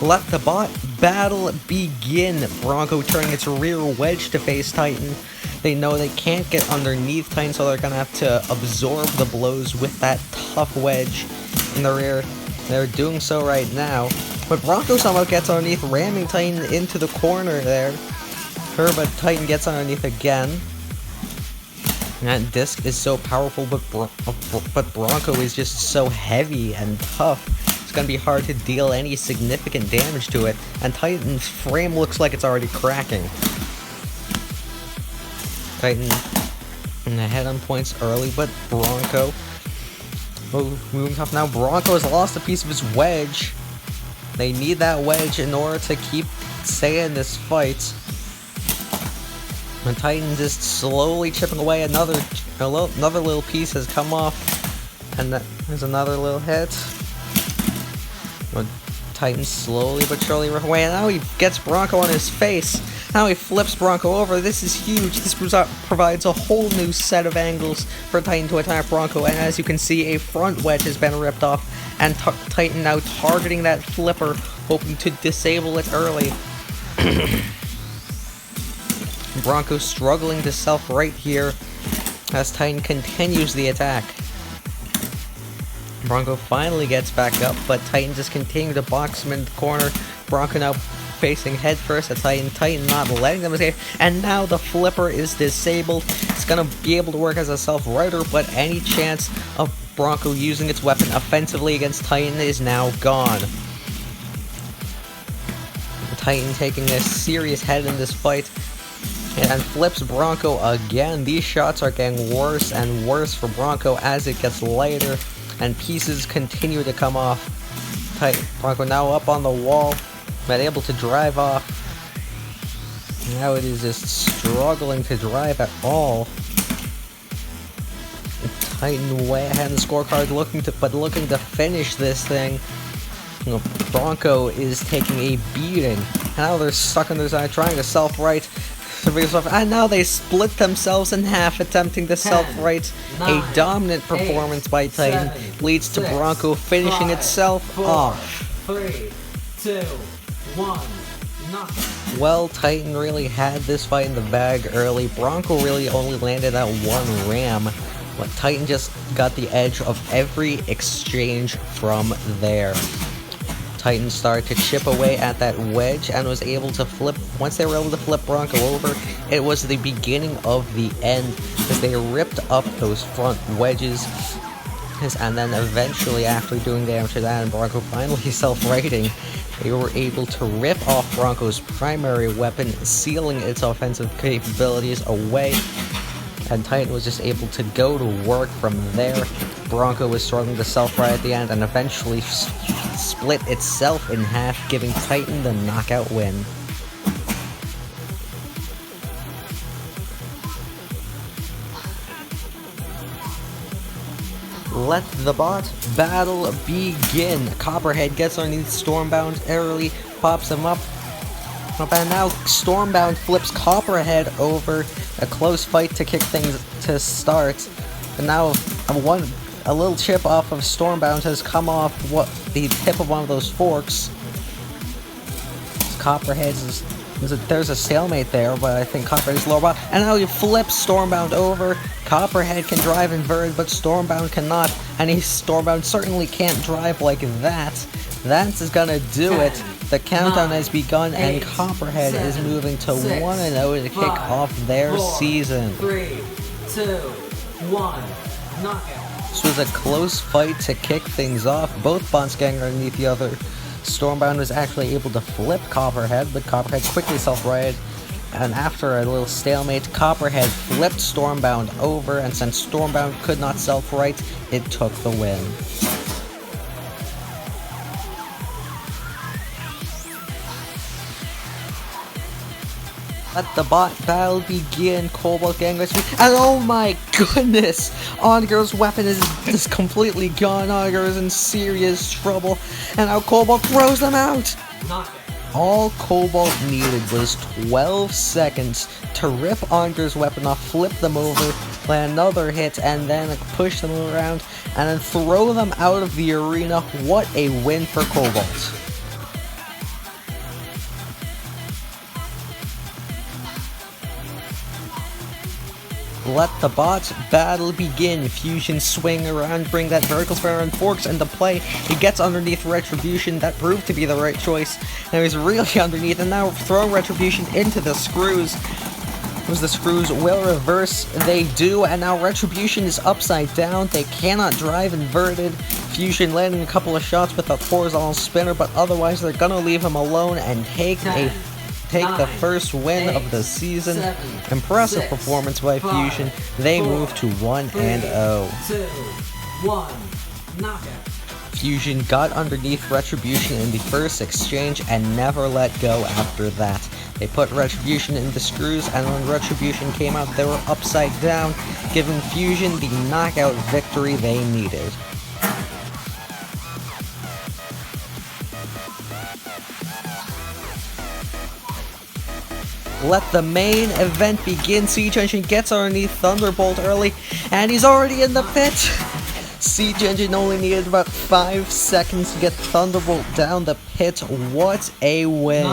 Let the bot battle begin. Bronco turning its rear wedge to face Titan. They know they can't get underneath Titan, so they're gonna have to absorb the blows with that tough wedge in the rear. They're doing so right now. But Bronco somehow gets underneath, ramming Titan into the corner there. But Titan gets underneath again. That disc is so powerful, but Bronco is just so heavy and tough. It's gonna be hard to deal any significant damage to it, and Titan's frame looks like it's already cracking. Titan ahead on points early, but Bronco moving tough now. Bronco has lost a piece of his wedge. They need that wedge in order to keep staying this fight. And Titan just slowly chipping away. Another little piece has come off, and there's another little hit. But Titan slowly but surely ripping away, and now he gets Bronco on his face. Now he flips Bronco over. This is huge. This provides a whole new set of angles for Titan to attack Bronco, and as you can see, a front wedge has been ripped off, and Titan now targeting that flipper, hoping to disable it early. Bronco struggling to self-right here as Titan continues the attack. Bronco finally gets back up, but Titan just continuing to box him in the corner. Bronco now facing headfirst at Titan. Titan not letting them escape, and now the flipper is disabled. It's gonna be able to work as a self-righter, but any chance of Bronco using its weapon offensively against Titan is now gone. Titan taking a serious head in this fight, and flips Bronco again. These shots are getting worse and worse for Bronco as it gets lighter, and pieces continue to come off. Bronco now up on the wall, but able to drive off. Now it is just struggling to drive at all. Titan way ahead in the scorecard, looking to finish this thing. Bronco is taking a beating. Now they're stuck on their side, trying to self-right. And now they split themselves in half, attempting to self-right. A dominant performance by Titan leads to Bronco finishing itself off. 3, 2, 1, knockout. Well, Titan really had this fight in the bag early. Bronco really only landed that one ram, but Titan just got the edge of every exchange from there. Titan started to chip away at that wedge and was able to flip. Once they were able to flip Bronco over, it was the beginning of the end as they ripped up those front wedges. And then eventually, after doing damage to that and Bronco finally self-righting, they were able to rip off Bronco's primary weapon, sealing its offensive capabilities away. And Titan was just able to go to work from there. Bronco was struggling to self-right at the end and eventually split itself in half, giving Titan the knockout win. Let the bot battle begin. Copperhead gets underneath Stormbound early, pops him up, and now Stormbound flips Copperhead over. A close fight to kick things to start. And now a little chip off of Stormbound has come off the tip of one of those forks. Copperhead's there's a stalemate there, but I think Copperhead's lower bot. And now he flips Stormbound over. Copperhead can drive inverted, but Stormbound cannot. And Stormbound certainly can't drive like that. That is gonna do it. The countdown has begun, and Copperhead is moving to 1-0 to kick off their season. 3, 2, 1, knockout. This was a close fight to kick things off. Both bots getting underneath the other. Stormbound was actually able to flip Copperhead, but Copperhead quickly self-righted. And after a little stalemate, Copperhead flipped Stormbound over, and since Stormbound could not self-right, it took the win. Let the bot battle begin. Cobalt getting this, and oh my goodness, Onager's weapon is completely gone. Onager is in serious trouble, and now Cobalt throws them out. All Cobalt needed was 12 seconds to rip Onager's weapon off, flip them over, land another hit, and then push them around, and then throw them out of the arena. What a win for Cobalt. Let the bots battle begin. Fusion swing around, bring that vertical spinner and forks into play. He gets underneath Retribution. That proved to be the right choice. Now he's really underneath, and now throwing Retribution into the screws. The screws will reverse. They do, and now Retribution is upside down. They cannot drive inverted. Fusion landing a couple of shots with a horizontal spinner, but otherwise they're gonna leave him alone and take the first win of the season. 7, Impressive 6, performance by 5, Fusion. They 4, move to 1-0. 2, 1, knockout. Fusion got underneath Retribution in the first exchange and never let go after that. They put Retribution in the screws, and when Retribution came out, they were upside down, giving Fusion the knockout victory they needed. Let the main event begin. Siege Engine gets underneath Thunderbolt early, and he's already in the pit. Siege Engine only needed about 5 seconds to get Thunderbolt down the pit. What a win.